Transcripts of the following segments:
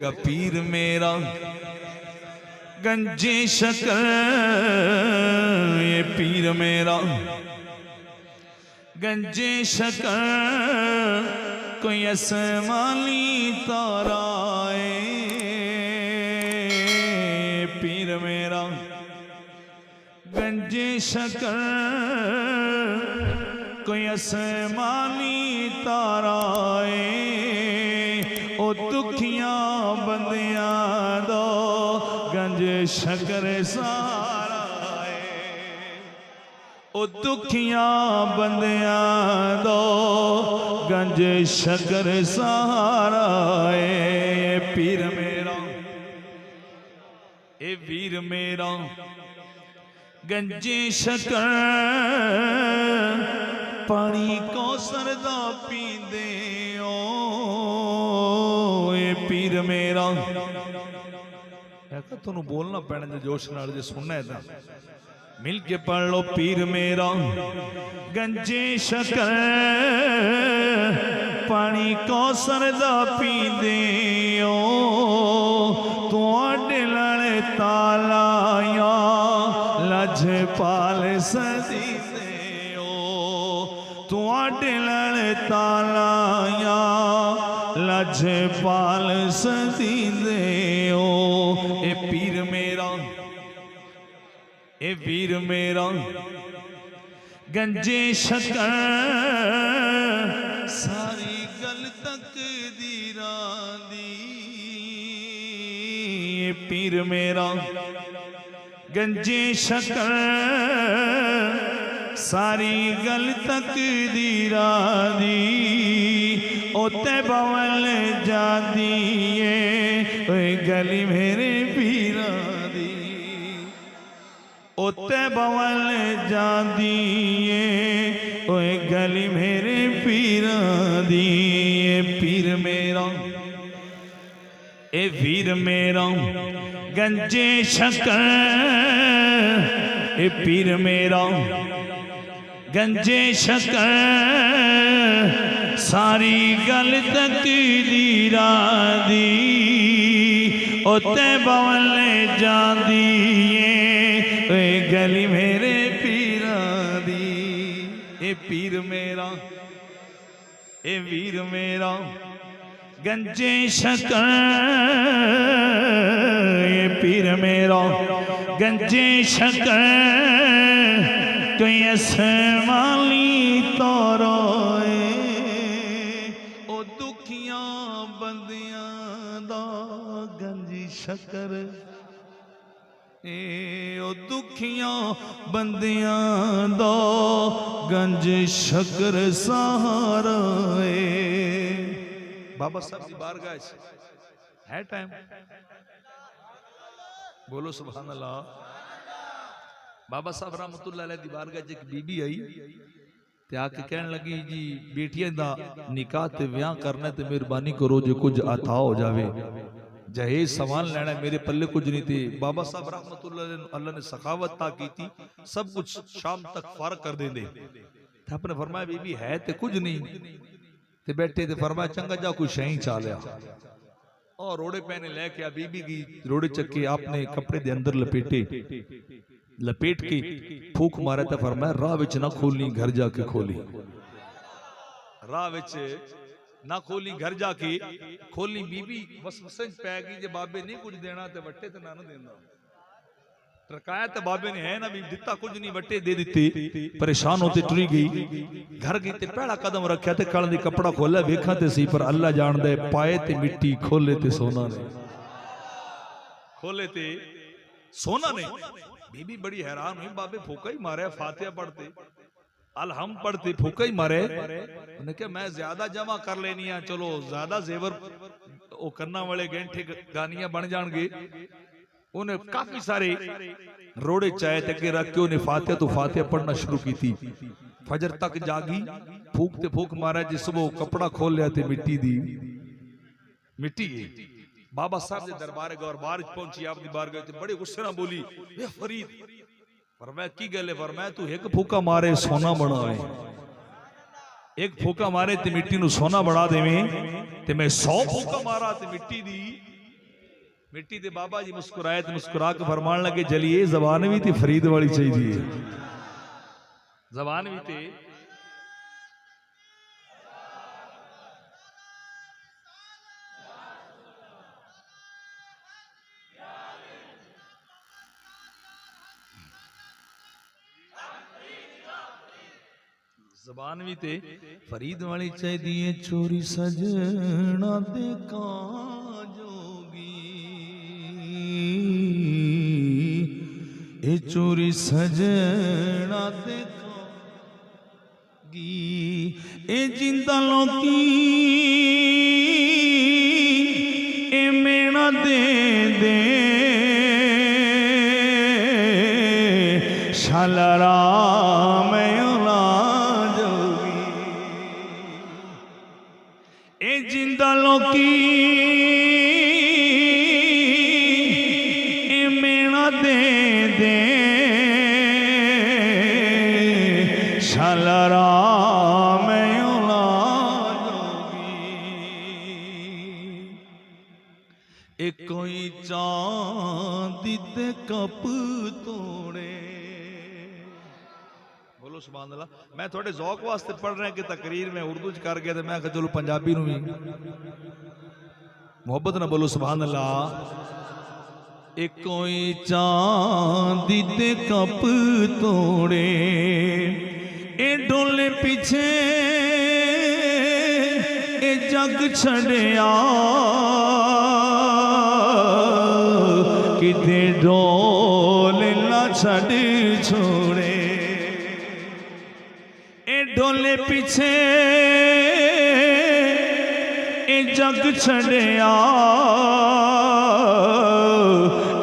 पीर मेरा गंजे शकर, ये पीर मेरा गंजे शकर, कोई असमानी ताराए। पीर मेरा गंजे शकर, कोई असमानी ताराए। ओ दुखियां बंदियां दो गंज शकर सारा है। ओ दुखियां बंदियां दो गंज शकर सारा है। पीर मेरा ए वीर मेरा गंजे शकर, पानी कौसर दा पींदे ओ। पीर मेरा तुहानू बोलना पैना जो जोश नाल जे सुनना है तां मिल के पढ़ लो। पीर मेरा गंजे शकर, पानी कौसर दा पींदे ओ। तुहाडे लाले तालाया लजपाल सदींदे ओ। तुहाडे लाले तालाया लजपाल सदींदे ओ। ए पीर मेरा ए वीर मेरा गंजे शकर, सारी गल तकदीरां दी। ए पीर मेरा गंजे शकर, सारी गल तकदीरां दी। ओते बवल जाती है गली मेरे पीरां दी। ओते बवल जाती है गली मेरे पीरां दी। ए पीर मेरा ए वीर मेरा गंजे शकर, ए पीर मेरा गंजे शकर, सारी गल तकदीरां दी। ओते बवल जांदी ए गली मेरे पीरां दी। ए पीर मेरा ए वीर मेरा गंजे शकर, ए पीर मेरा गंजे शकर, कोई असमानी ताराए। ओ दुखियां बंदियां दा गंज शकर, ओ दुखियां बंदियां दा गंज शकर सहारा है। बाबा साहब की बारगाह है टाइम, बोलो सुभान अल्लाह। बाबा साहब रहमतुल्लाह अलैह दी बारगाह च एक बीबी आई ते आके कहन लगी जी बेटियां दा निकाह ते विआह करना ते मेहरबानी करो जो कुछ आता हो जावे, जहेज सवाल लेना मेरे पल्ले कुछ नहीं थे। बाबा साहब रहमतुल्लाह अल्लाह ने सखावत ता की थी, सब कुछ शाम तक फारग कर देंदे। आपने फरमाया बीबी है ते कुछ नहीं ते बैठे ते फरमाया चंगा जा कोई शही चा लिया और रोड़े पहने लेके आ। बीबी की रोड़े चक्के आपने कपड़े दे अंदर लपेट के फूक मारा तो फरमाया राह विच ना खोली घर जाके खोली। राह विच ना खोली घर जाके खोली। बीबी वसवसे पै गई जे बाबे नहीं कुछ देना ते वट्टे ते ना देना। टरकाया तो बाबे ने है ना भी दिता कुछ नहीं, वट्टे दे दिते। परेशान होते टुरी गई, घर गई ते पहला कदम रखा ते कल दी कपड़ा खोला वेखा ते सी पर अल्लाह जानदा है पाए ते मिट्टी खोले ते सोना ने, खोले ते सोना ने। बीबी बड़ी हैरान हुई, बाबे फूका ही मारे फातिहा पढ़ते अलहम पढ़ते फूका ही मारे। उन्हें कहा मैं ज्यादा जमा कर लेनी है, चलो ज्यादा जेवर वो करना वाले गैंठे गानियां बन जाएंगे। उन्हें काफी सारे रोड़े चाहे तक रख के उन्हें फातिहा तो फातिहा पढ़ना शुरू की थी। फजर तक जागी, फूकते फूक मारा जिस सुबह कपड़ा खोल लिया थे मिट्टी दी मिट्टी गई। बाबा साहब के दरबार गौर बारिश पहुंची आपकी बारगाह च, बड़े गुस्से नाल बोली वे फरीद फरमाया की गल है? फरमाया तू एक फूका मारे सोना बनावे, एक फूका मारे ते मिट्टी नु सोना बना देवे ते मैं 100 फूका मारा ते मिट्टी दी मिट्टी दे बाबा जी मुस्कुराए तो मुस्कुरा के फरमान लगे जलिए जबान भी थी फरीद वाली चाहिए जबान भी थे जबान भी थे फरीद वाली चाहिए चोरी सजना देखा जोगी ए चोरी सजना देखोगी ए जिंदा लोकी ए मेरा दे दे शालरा जिंदा लोकी मेरा दे दे शालरा में एक कोई चांदी दे कप तोड़े बोलो सुभान अल्लाह। मैं थोड़े ज़ौक वास्ते पढ़ रहे कि तकरीर में उर्दू च कर गया तो मैं चलो पंजाबी नूं भी मोहब्बत ना बोलो सुभान अल्लाह। एक कोई चांदी दे कप तोड़े ए डोले पीछे ए जग छड़िया किते डोल ना छड़ छोड़े डोले पीछे ए जग छड़िया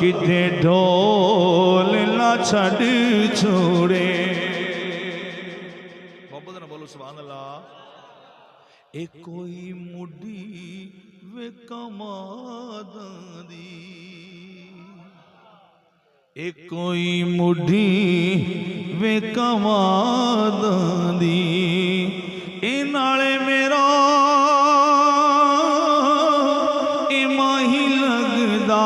किते ढोल ना छड़ छोड़े मोहब्बत ना बोलो सुभान अल्लाह। ए कोई मुड़ी वे कमादी एक कोई मुढ़ी वे कमादी ए नाले मेरा ए माही लगदा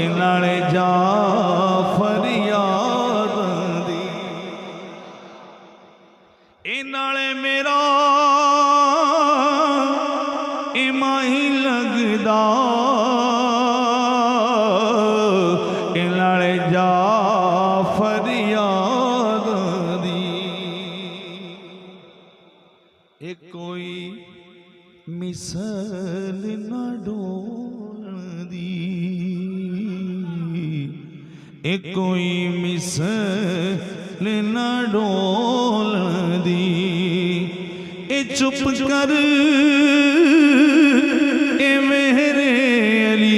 ए नाले जा फरियाद दी ए नाले मेरा ए माही लगदा जा फरियाद दी एक कोई मिसल न डोल दी एक कोई मिसल न डोल दी ए चुप कर ए मेरे अली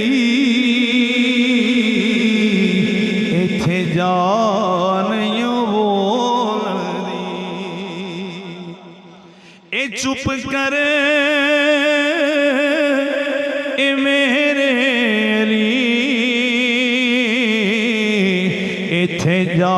जान यो बोल दी ए चुप करे ए मेरे अली इथे जा